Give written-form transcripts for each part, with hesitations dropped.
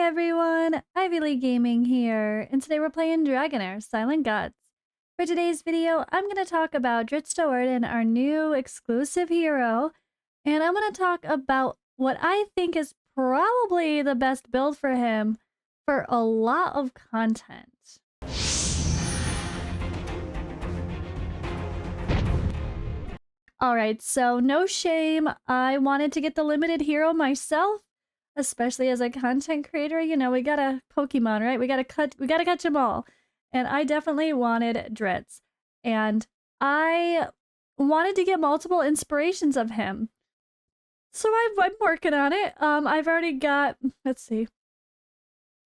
everyone, Ivy League Gaming here, and today we're playing Dragonheir Silent Gods. For today's video, I'm going to talk about Drizzt Do'Urden, our new exclusive hero, and I'm going to talk about what I think is probably the best build for him for a lot of content. Alright, so no shame, I wanted to get the limited hero myself. Especially as a content creator, you know, we gotta Pokemon, right? We gotta catch them all. And I definitely wanted Drizzt. And I wanted to get multiple inspirations of him. So I'm working on it. I've already got, let's see.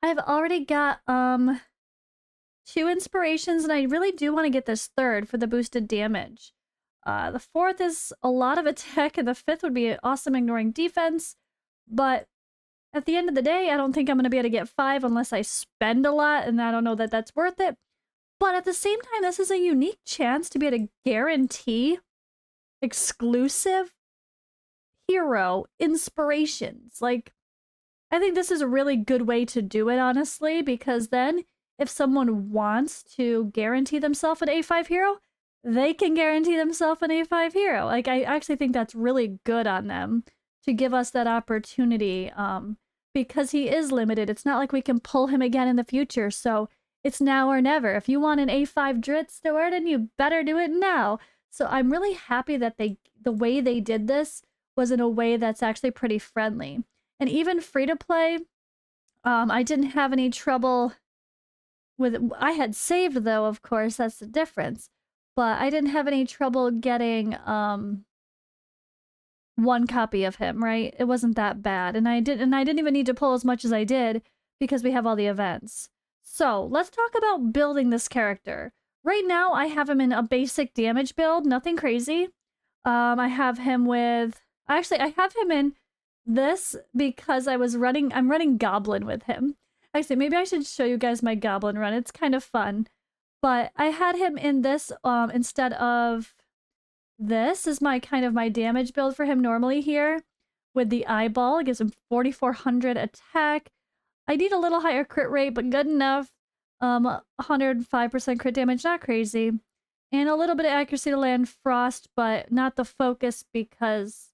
I've already got 2 inspirations, and I really do want to get this 3rd for the boosted damage. The 4th is a lot of attack, and the 5th would be awesome ignoring defense. But at the end of the day, I don't think I'm going to be able to get 5 unless I spend a lot, and I don't know that that's worth it. But at the same time, this is a unique chance to be able to guarantee exclusive hero inspirations. Like, I think this is a really good way to do it, honestly, because then if someone wants to guarantee themselves an A5 hero, they can guarantee themselves an A5 hero. Like, I actually think that's really good on them to give us that opportunity. Because he is limited. It's not like we can pull him again in the future, so it's now or never. If you want an A5 Drizzt Do'Urden, you better do it now. So I'm really happy that the way they did this was in a way that's actually pretty friendly. And even free-to-play, I didn't have any trouble with... I had saved, though, of course, that's the difference. But I didn't have any trouble getting... 1 copy of him, right? It wasn't that bad. And I didn't even need to pull as much as I did because we have all the events. So let's talk about building this character. Right now, I have him in a basic damage build, nothing crazy. I have him with... Actually, I have him in this because I'm running Goblin with him. Actually, maybe I should show you guys my Goblin run. It's kind of fun. But I had him in this instead of... This is my damage build for him normally here with the eyeball. It gives him 4,400 attack. I need a little higher crit rate, but good enough. 105% crit damage, not crazy. And a little bit of accuracy to land frost, but not the focus because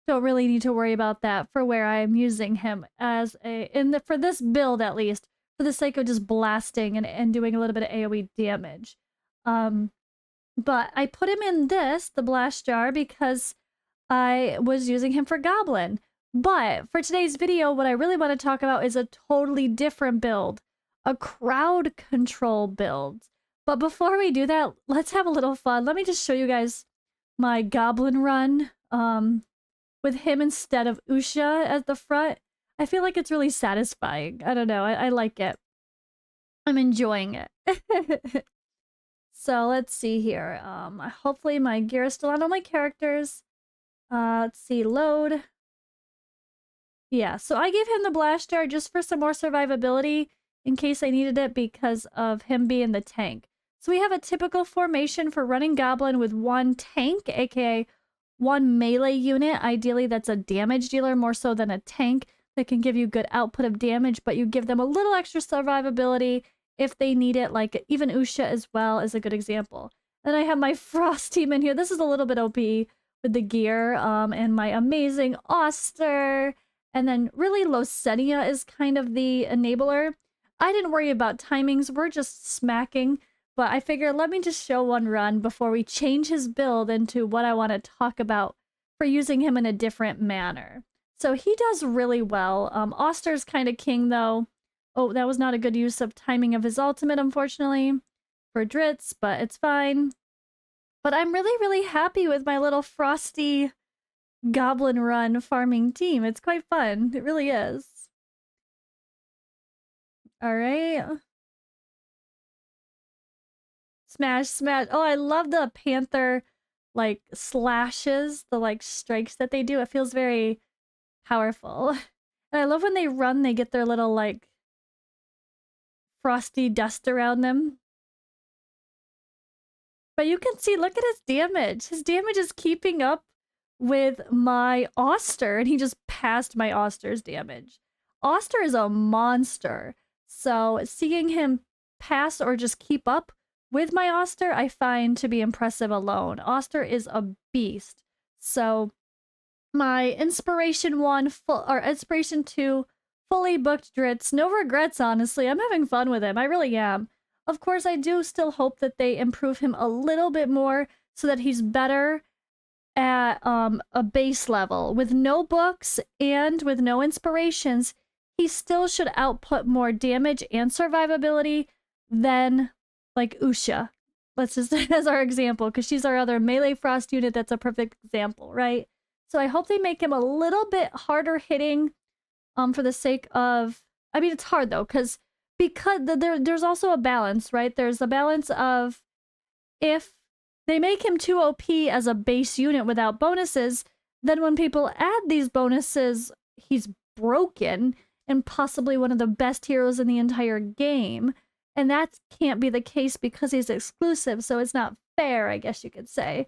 don't really need to worry about that for where I'm using him as for this build at least, for the sake of just blasting and doing a little bit of AoE damage. But I put him in the blast jar, because I was using him for Goblin. But for today's video, what I really want to talk about is a totally different build. A crowd control build. But before we do that, let's have a little fun. Let me just show you guys my Goblin run with him instead of Usha at the front. I feel like it's really satisfying. I don't know. I like it. I'm enjoying it. So let's see here. Hopefully my gear is still on all my characters. Let's see, load. Yeah, so I gave him the blast jar just for some more survivability in case I needed it because of him being the tank. So we have a typical formation for running Goblin with 1 tank, aka 1 melee unit. Ideally, that's a damage dealer more so than a tank that can give you good output of damage, but you give them a little extra survivability if they need it, like even Usha as well is a good example. Then I have my Frost team in here. This is a little bit OP with the gear, and my amazing Oster. And then really Losenia is kind of the enabler. I didn't worry about timings, we're just smacking, but I figured let me just show one run before we change his build into what I want to talk about for using him in a different manner. So he does really well. Oster's kind of king though. Oh, that was not a good use of timing of his ultimate, unfortunately, for Drizzt, but it's fine. But I'm really, really happy with my little frosty Goblin run farming team. It's quite fun. It really is. Alright. Smash, smash. Oh, I love the panther, like, slashes, the, like, strikes that they do. It feels very powerful. And I love when they run, they get their little, like, frosty dust around them. But you can see, look at his damage. His damage is keeping up with my Oster, and he just passed my Oster's damage. Oster is a monster. So seeing him pass or just keep up with my Oster, I find to be impressive alone. Oster is a beast. So my Inspiration 1 or Inspiration 2 fully booked Drizzt. No regrets, honestly. I'm having fun with him. I really am. Of course, I do still hope that they improve him a little bit more so that he's better at a base level. With no books and with no inspirations, he still should output more damage and survivability than like Usha. Let's just as our example, because she's our other melee frost unit that's a perfect example, right? So I hope they make him a little bit harder hitting for the sake of... I mean, it's hard, though, because there's also a balance, right? There's a balance of if they make him too OP as a base unit without bonuses, then when people add these bonuses, he's broken and possibly one of the best heroes in the entire game. And that can't be the case because he's exclusive, so it's not fair, I guess you could say.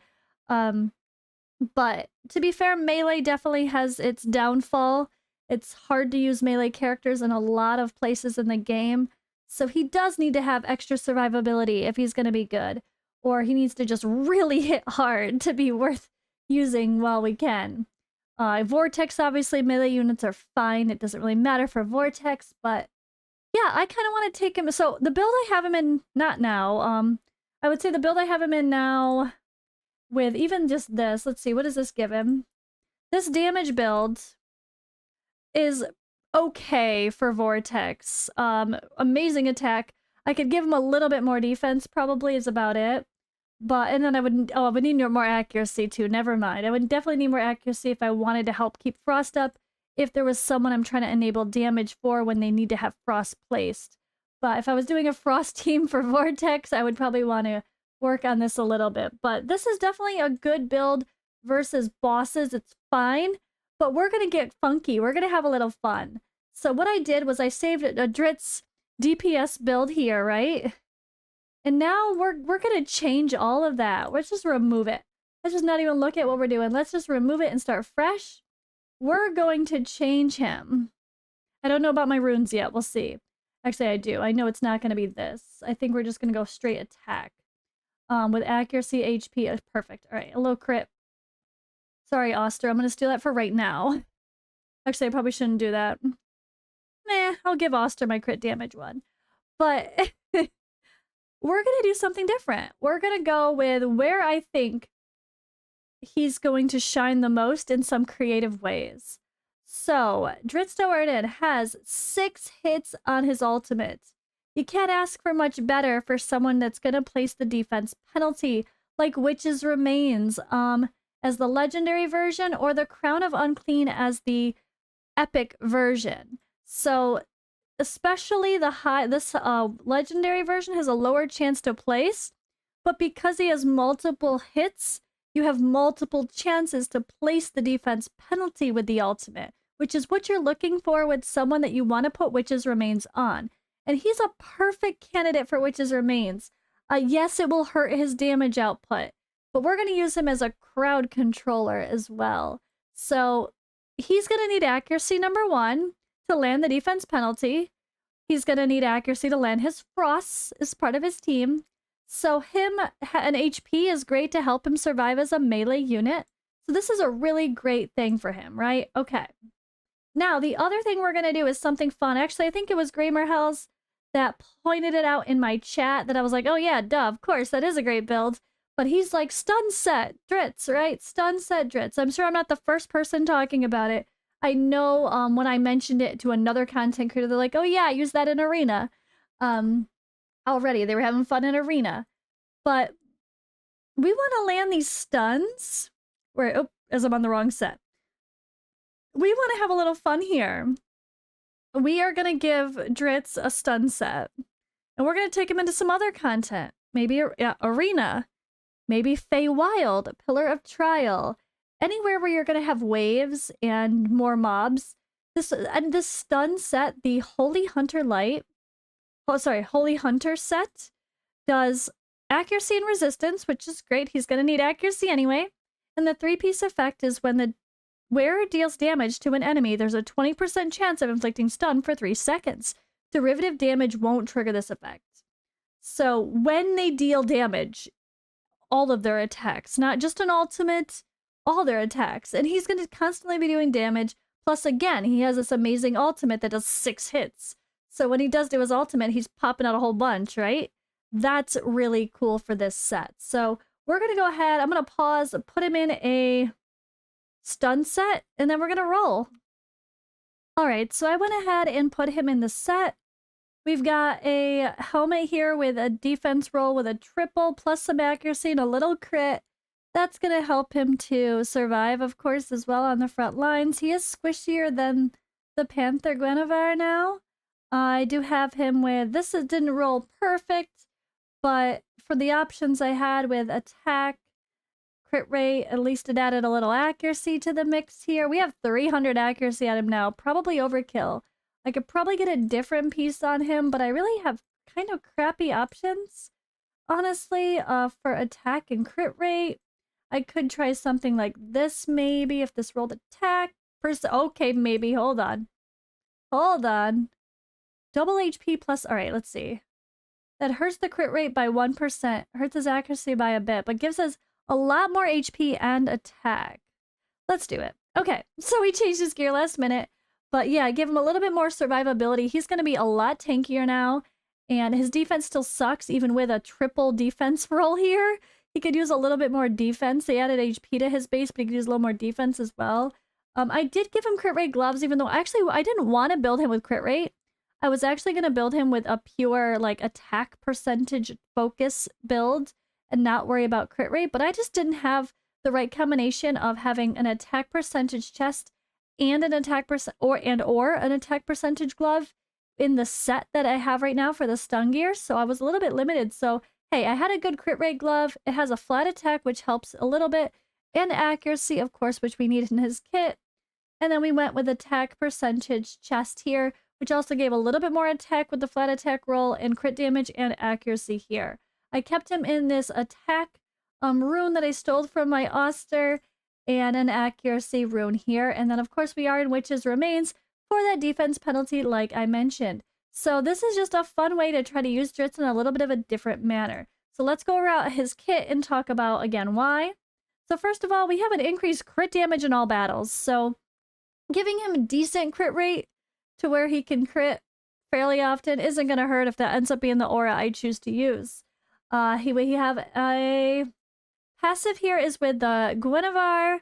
But to be fair, Melee definitely has its downfall. It's hard to use Melee characters in a lot of places in the game, so he does need to have extra survivability if he's going to be good. Or he needs to just really hit hard to be worth using while we can. Vortex, obviously, melee units are fine. It doesn't really matter for Vortex, but yeah, I kind of want to take him. So the build I have him in, not now, I would say the build I have him in now with even just this, let's see, what does this give him? This damage build is okay for Vortex. Amazing attack. I could give him a little bit more defense, probably is about it. But, and then I would need more accuracy too, never mind. I would definitely need more accuracy if I wanted to help keep Frost up, if there was someone I'm trying to enable damage for when they need to have Frost placed. But if I was doing a Frost team for Vortex, I would probably want to work on this a little bit. But this is definitely a good build versus bosses. It's fine, but we're going to get funky. We're going to have a little fun. So what I did was I saved a Drizzt DPS build here, right? And now we're going to change all of that. Let's just remove it. Let's just not even look at what we're doing. Let's just remove it and start fresh. We're going to change him. I don't know about my runes yet. We'll see. Actually, I do. I know it's not going to be this. I think we're just going to go straight attack. With accuracy, HP. Perfect. All right, a low crit. Sorry, Oster. I'm going to steal that for right now. Actually, I probably shouldn't do that. Nah, I'll give Oster my crit damage one. But we're going to do something different. We're going to go with where I think he's going to shine the most in some creative ways. So, Drizzt Do'Urden has 6 hits on his ultimate. You can't ask for much better for someone that's going to place the defense penalty, like Witch's Remains as the legendary version, or the Crown of Unclean as the epic version. So, especially this legendary version has a lower chance to place, but because he has multiple hits, you have multiple chances to place the defense penalty with the ultimate, which is what you're looking for with someone that you want to put Witch's Remains on. And he's a perfect candidate for Witch's Remains. Yes, it will hurt his damage output, but we're going to use him as a crowd controller as well. So he's going to need accuracy, number 1, to land the defense penalty. He's going to need accuracy to land his frosts as part of his team. So him and HP is great to help him survive as a melee unit. So this is a really great thing for him, right? Okay. Now, the other thing we're going to do is something fun. Actually, I think it was Gramerhells that pointed it out in my chat that I was like, oh yeah, duh, of course, that is a great build. But he's like, stun set Drizzt, right? Stun set Drizzt. I'm sure I'm not the first person talking about it. I know when I mentioned it to another content creator, they're like, oh yeah, I use that in Arena. Already, they were having fun in Arena. But we want to land these stuns. As I'm on the wrong set. We want to have a little fun here. We are going to give Drizzt a stun set. And we're going to take him into some other content. Maybe Arena. Maybe Feywild, Pillar of Trial. Anywhere where you're going to have waves and more mobs. This stun set, the Holy Hunter Holy Hunter set, does accuracy and resistance, which is great. He's going to need accuracy anyway. And the 3-piece effect is when the Where it deals damage to an enemy, there's a 20% chance of inflicting stun for 3 seconds. Derivative damage won't trigger this effect. So when they deal damage, all of their attacks, not just an ultimate, all their attacks. And he's going to constantly be doing damage. Plus, again, he has this amazing ultimate that does 6 hits. So when he does do his ultimate, he's popping out a whole bunch, right? That's really cool for this set. So we're going to go ahead. I'm going to pause, put him in a stun set, and then we're going to roll. All right, so I went ahead and put him in the set. We've got a helmet here with a defense roll with a triple plus some accuracy and a little crit. That's going to help him to survive, of course, as well on the front lines. He is squishier than the Panther Guinevere now. I do have him with, this didn't roll perfect, but for the options I had with attack, crit rate, at least it added a little accuracy to the mix here. We have 300 accuracy on him now, probably overkill. I could probably get a different piece on him, but I really have kind of crappy options, honestly, for attack and crit rate. I could try something like this, maybe, if this rolled attack. Okay, maybe, hold on. Hold on. Double HP plus, all right, let's see. That hurts the crit rate by 1%, hurts his accuracy by a bit, but gives us a lot more HP and attack. Let's do it. Okay, so we changed his gear last minute. But yeah, give him a little bit more survivability. He's going to be a lot tankier now. And his defense still sucks, even with a triple defense roll here. He could use a little bit more defense. They added HP to his base, but he could use a little more defense as well. I did give him crit rate gloves, even though actually I didn't want to build him with crit rate. I was actually going to build him with a pure like attack percentage focus build and not worry about crit rate. But I just didn't have the right combination of having an attack percentage chest and an attack or an attack percentage glove in the set that I have right now for the stun gear, so I was a little bit limited. So hey, I had a good crit rate glove. It has a flat attack, which helps a little bit, and accuracy, of course, which we need in his kit. And then we went with attack percentage chest here, which also gave a little bit more attack with the flat attack roll and crit damage and accuracy here. I kept him in this attack rune that I stole from my Oster, and an accuracy rune here. And then, of course, we are in Witch's Remains for that defense penalty, like I mentioned. So this is just a fun way to try to use Drizzt in a little bit of a different manner. So let's go around his kit and talk about, again, why. So first of all, we have an increased crit damage in all battles. So giving him decent crit rate to where he can crit fairly often isn't going to hurt if that ends up being the aura I choose to use. We have a passive here is with the Guinevere,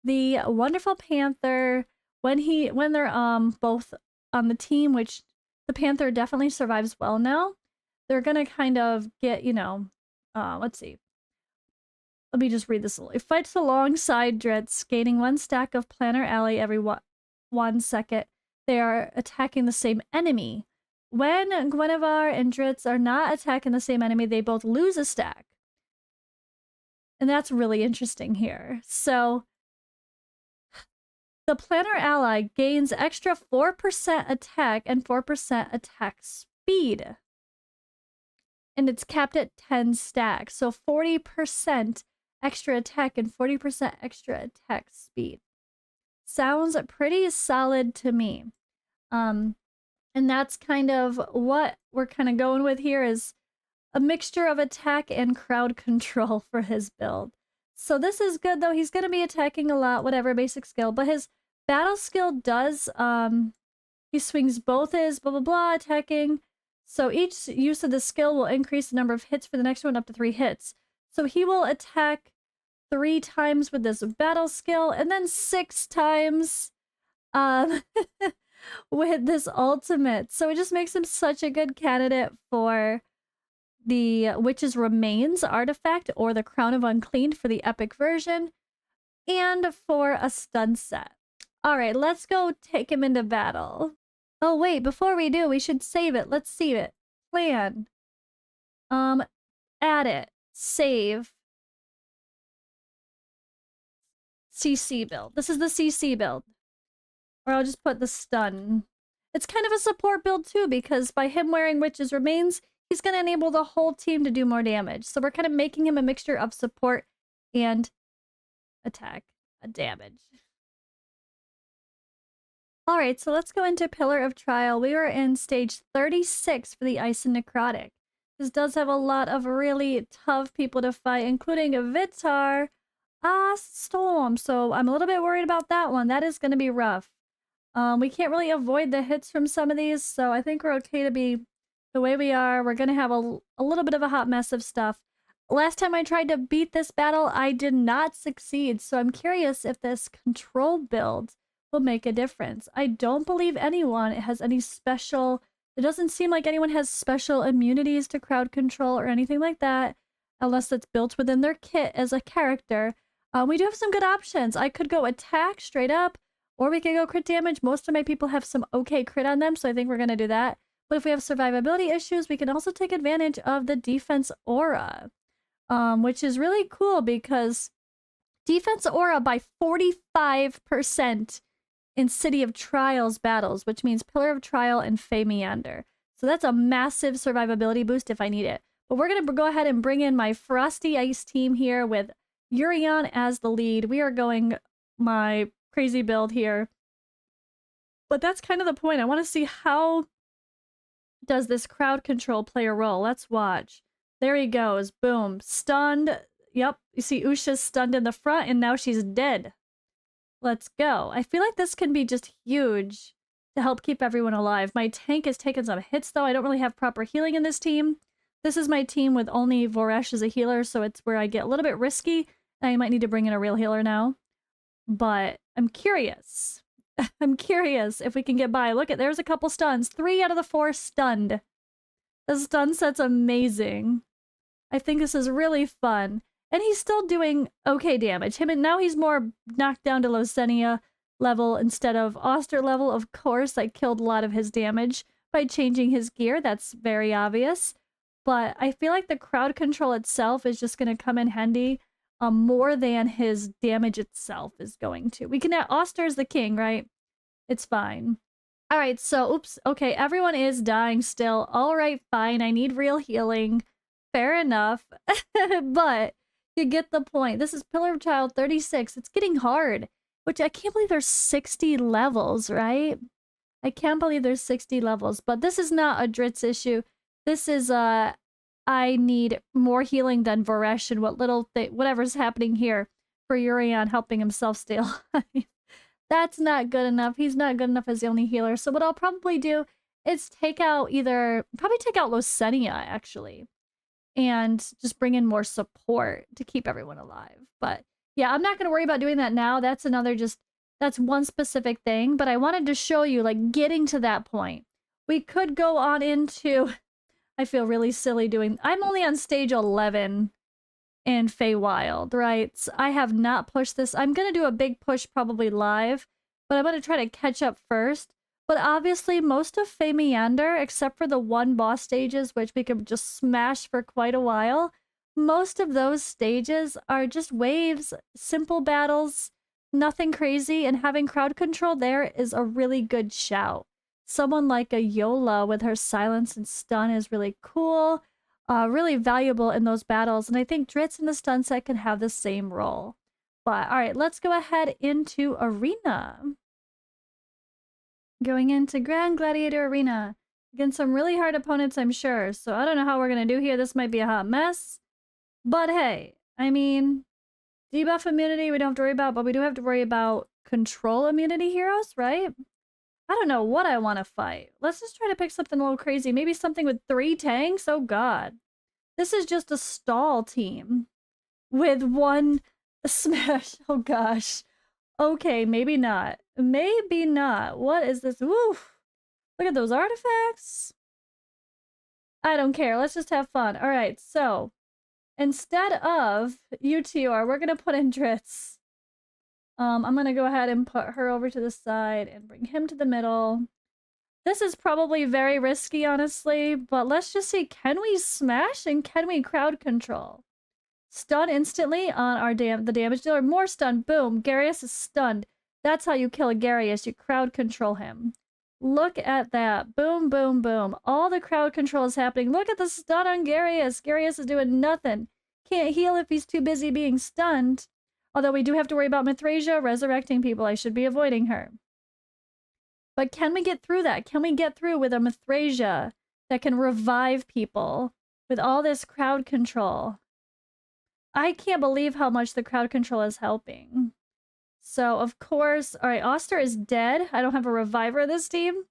the Wonderful Panther. When they're both on the team, which the Panther definitely survives well now, they're gonna kind of get, you know, let's see. Let me just read this a little. It fights alongside Drizzt, gaining 1 stack of Planner Alley every 1 second. They are attacking the same enemy. When Guinevere and Drizzt are not attacking the same enemy, they both lose a stack. And that's really interesting here. So the Planner Ally gains extra 4% attack and 4% attack speed. And it's capped at 10 stacks. So 40% extra attack and 40% extra attack speed. Sounds pretty solid to me. And that's kind of what we're kind of going with here is a mixture of attack and crowd control for his build. So this is good, though. He's going to be attacking a lot, whatever basic skill. But his battle skill does, he swings both his blah, blah, blah, attacking. So each use of the skill will increase the number of hits for the next one up to 3 hits. So he will attack 3 times with this battle skill and then 6 times with this ultimate. So it just makes him such a good candidate for the Witch's Remains artifact or the Crown of Unclean for the epic version, and for a stun set. All right, let's go take him into battle. Oh wait, before we do, we should save it. Let's save it. Plan. Add it. Save. CC build. This is the CC build. Or I'll just put the stun. It's kind of a support build too, because by him wearing Witch's Remains, he's going to enable the whole team to do more damage. So we're kind of making him a mixture of support and attack damage. Alright, so let's go into Pillar of Trial. We are in stage 36 for the Ice and Necrotic. This does have a lot of really tough people to fight, including Vitar, Storm. So I'm a little bit worried about that one. That is going to be rough. We can't really avoid the hits from some of these, so I think we're okay to be the way we are. We're going to have a little bit of a hot mess of stuff. Last time I tried to beat this battle, I did not succeed, so I'm curious if this control build will make a difference. I don't believe anyone has any special... It doesn't seem like anyone has special immunities to crowd control or anything like that, unless it's built within their kit as a character. We do have some good options. I could go attack straight up, or we could go crit damage. Most of my people have some okay crit on them, so I think we're going to do that. But if we have survivability issues, we can also take advantage of the defense aura, which is really cool because defense aura by 45% in City of Trials battles, which means Pillar of Trial and Fey Meander. So that's a massive survivability boost if I need it. But we're going to go ahead and bring in my Frosty Ice team here with Urian as the lead. We are going my crazy build here. But that's kind of the point. I want to see how does this crowd control play a role. Let's watch. There he goes. Boom. Stunned. Yep. You see Usha's stunned in the front and now she's dead. Let's go. I feel like this can be just huge to help keep everyone alive. My tank has taken some hits, though. I don't really have proper healing in this team. This is my team with only Voresh as a healer, so it's where I get a little bit risky. I might need to bring in a real healer now. But I'm curious. I'm curious if we can get by. Look, there's a couple stuns. 3 out of the 4 stunned. The stun set's amazing. I think this is really fun. And he's still doing okay damage. Now he's more knocked down to Losenia level instead of Oster level. Of course, I killed a lot of his damage by changing his gear. That's very obvious. But I feel like the crowd control itself is just going to come in handy more than his damage itself is going to. We can... Oster's the king, right? It's fine. All right, so, oops. Okay, everyone is dying still. All right, fine. I need real healing. Fair enough. But... you get the point. This is Pillar of Child 36. It's getting hard, which I can't believe there's 60 levels, right? I can't believe there's 60 levels, but this is not a Drizzt issue. This is, I need more healing than Voresh and whatever's happening here for Urian helping himself stay alive. That's not good enough. He's not good enough as the only healer. So what I'll probably do is probably take out Losenia, actually. And just bring in more support to keep everyone alive. But yeah, I'm not going to worry about doing that now. That's that's one specific thing. But I wanted to show you, like, getting to that point. We could go on into... I feel really silly doing... I'm only on stage 11 in Feywild, right? So I have not pushed this. I'm going to do a big push probably live. But I'm going to try to catch up first. But obviously, most of Fey Meander, except for the one boss stages, which we could just smash for quite a while, most of those stages are just waves, simple battles, nothing crazy, and having crowd control there is a really good shout. Someone like a Yola with her silence and stun is really cool, really valuable in those battles, and I think Drizzt in the stun set can have the same role. But, alright, let's go ahead into Arena. Going into Grand Gladiator Arena. Against some really hard opponents, I'm sure. So I don't know how we're going to do here. This might be a hot mess. But hey, I mean, debuff immunity we don't have to worry about, but we do have to worry about control immunity heroes, right? I don't know what I want to fight. Let's just try to pick something a little crazy. Maybe something with 3 tanks? Oh god. This is just a stall team. With 1 smash. Oh gosh. Okay, maybe not. Maybe not. What is this? Woof. Look at those artifacts. I don't care. Let's just have fun. All right, so instead of UTR, we're going to put in Drizzt. I'm going to go ahead and put her over to the side and bring him to the middle. This is probably very risky, honestly, but let's just see. Can we smash and can we crowd control? Stun instantly on the damage dealer. More stun. Boom. Garius is stunned. That's how you kill a Garius. You crowd control him. Look at that. Boom, boom, boom. All the crowd control is happening. Look at the stun on Garius. Garius is doing nothing. Can't heal if he's too busy being stunned. Although we do have to worry about Mithrasia resurrecting people. I should be avoiding her. But can we get through that? Can we get through with a Mithrasia that can revive people with all this crowd control? I can't believe how much the crowd control is helping. So, of course, all right, Oster is dead. I don't have a reviver this team.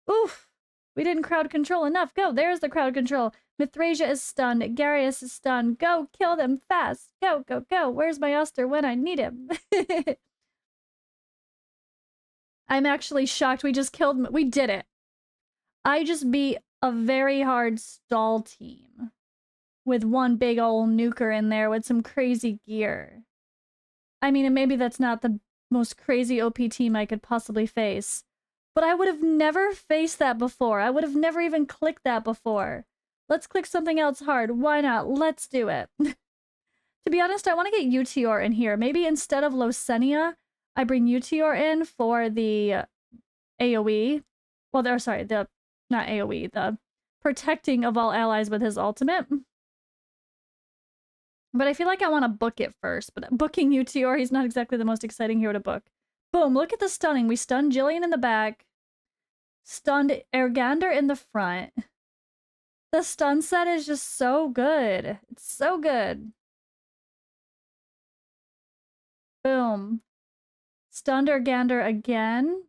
Oof, we didn't crowd control enough. Go, there's the crowd control. Mithrasia is stunned. Garius is stunned. Go, kill them fast. Go, go, go. Where's my Oster when I need him? I'm actually shocked we just killed... We did it. I just beat a very hard stall team with one big old nuker in there with some crazy gear. I mean, and maybe that's not the most crazy OP team I could possibly face, but I would have never faced that before. I would have never even clicked that before. Let's click something else hard. Why not? Let's do it. To be honest, I want to get Uteor in here. Maybe instead of Losenia, I bring Uteor in for the AoE. Well, they're sorry, the not AoE, the protecting of all allies with his ultimate. But I feel like I want to book it first. But booking Uteor, he's not exactly the most exciting hero to book. Boom, look at the stunning. We stunned Jillian in the back. Stunned Ergander in the front. The stun set is just so good. It's so good. Boom. Stunned Ergander again.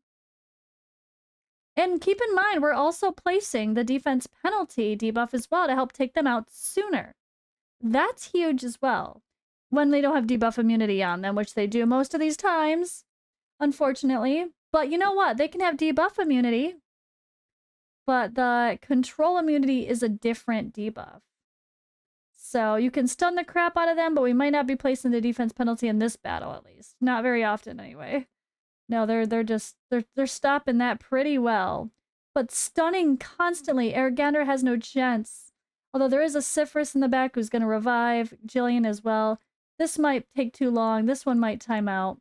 And keep in mind, we're also placing the defense penalty debuff as well to help take them out sooner. That's huge as well. When they don't have debuff immunity on them, which they do most of these times, unfortunately. But you know what? They can have debuff immunity. But the control immunity is a different debuff. So you can stun the crap out of them, but we might not be placing the defense penalty in this battle, at least. Not very often, anyway. No, they're stopping that pretty well. But stunning constantly, Ergander has no chance. Although there is a Sifris in the back who's going to revive Jillian as well. This might take too long. This one might time out.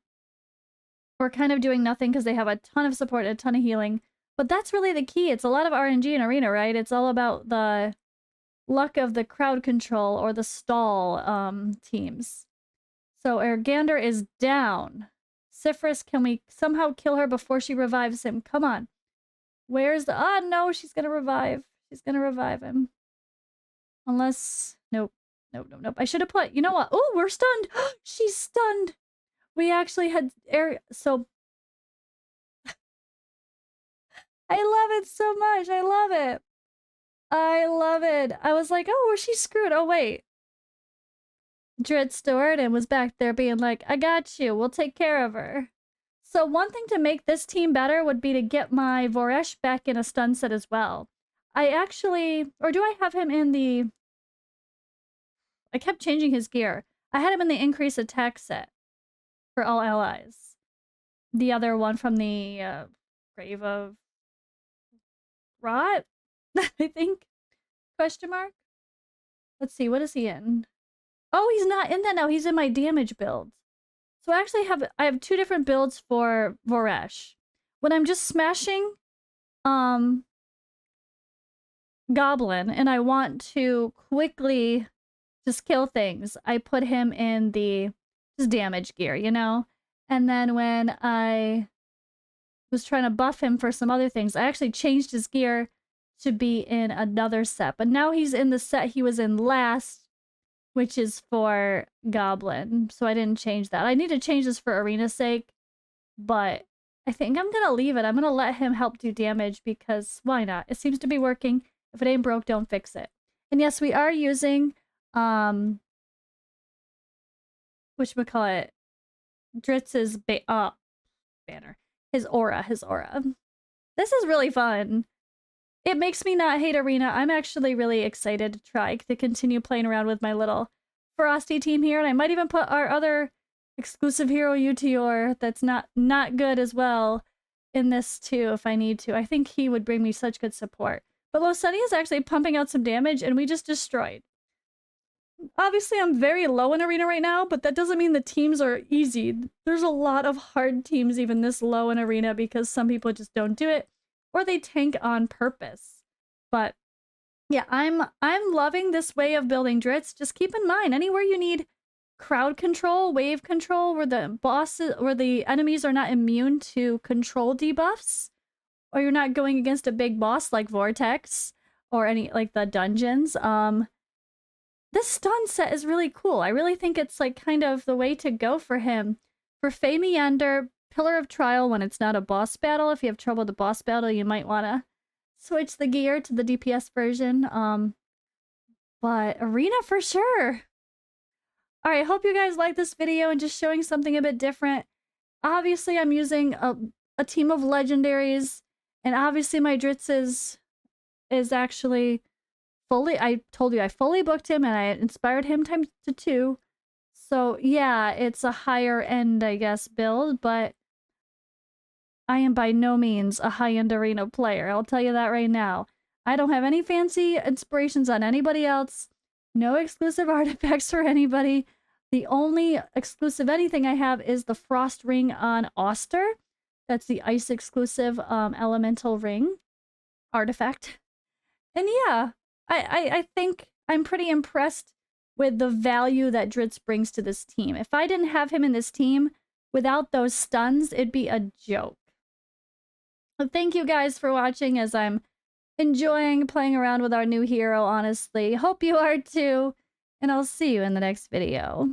We're kind of doing nothing because they have a ton of support and a ton of healing. But that's really the key. It's a lot of RNG in Arena, right? It's all about the luck of the crowd control or the stall teams. So Ergander is down. Sifris, can we somehow kill her before she revives him? Come on. Where's the... Ah, no, she's going to revive. She's going to revive him. Unless... Nope. Nope, nope, nope. I should have put... You know what? Oh, we're stunned. She's stunned. We actually had... So... I love it so much. I love it. I love it. I was like, oh, was she screwed? Oh, wait. Drizzt Do'Urden was back there being like, I got you. We'll take care of her. So one thing to make this team better would be to get my Voresh back in a stun set as well. I actually... Or do I have him in the... I kept changing his gear. I had him in the increased attack set for all allies. The other one from the Grave of Rot, I think? Question mark? Let's see, what is he in? Oh, he's not in that now. He's in my damage build. So I actually have two different builds for Voresh. When I'm just smashing Goblin and I want to quickly just kill things, I put him in the just damage gear, you know? And then when I was trying to buff him for some other things, I actually changed his gear to be in another set. But now he's in the set he was in last, which is for Goblin. So I didn't change that. I need to change this for Arena's sake, but I think I'm going to leave it. I'm going to let him help do damage because why not? It seems to be working. If it ain't broke, don't fix it. And yes, we are using, whatchamacallit, Dritz's banner. His aura. This is really fun. It makes me not hate Arena. I'm actually really excited to try to continue playing around with my little Frosty team here. And I might even put our other exclusive hero, Uteor, that's not good as well in this too, if I need to. I think he would bring me such good support. But Losenia is actually pumping out some damage, and we just destroyed. Obviously, I'm very low in Arena right now, but that doesn't mean the teams are easy. There's a lot of hard teams even this low in Arena because some people just don't do it, or they tank on purpose. But yeah, I'm loving this way of building Drizzt. Just keep in mind, anywhere you need crowd control, wave control, where the bosses or the enemies are not immune to control debuffs, or you're not going against a big boss like Vortex or any like the dungeons, this stun set is really cool. I really think it's like kind of the way to go for him. For Fey Meander, Pillar of Trial when it's not a boss battle. If you have trouble with the boss battle, you might want to switch the gear to the DPS version. But Arena for sure. Alright, hope you guys like this video and just showing something a bit different. Obviously, I'm using a team of legendaries, and obviously my Drizzt is actually fully, I told you I fully booked him and I inspired him times to 2. So yeah, it's a higher end, I guess, build, but I am by no means a high-end arena player. I'll tell you that right now. I don't have any fancy inspirations on anybody else. No exclusive artifacts for anybody. The only exclusive anything I have is the Frost Ring on Auster. That's the ice exclusive elemental ring artifact. And yeah, I think I'm pretty impressed with the value that Drizzt brings to this team. If I didn't have him in this team, without those stuns, it'd be a joke. Well, thank you guys for watching as I'm enjoying playing around with our new hero, honestly. Hope you are too, and I'll see you in the next video.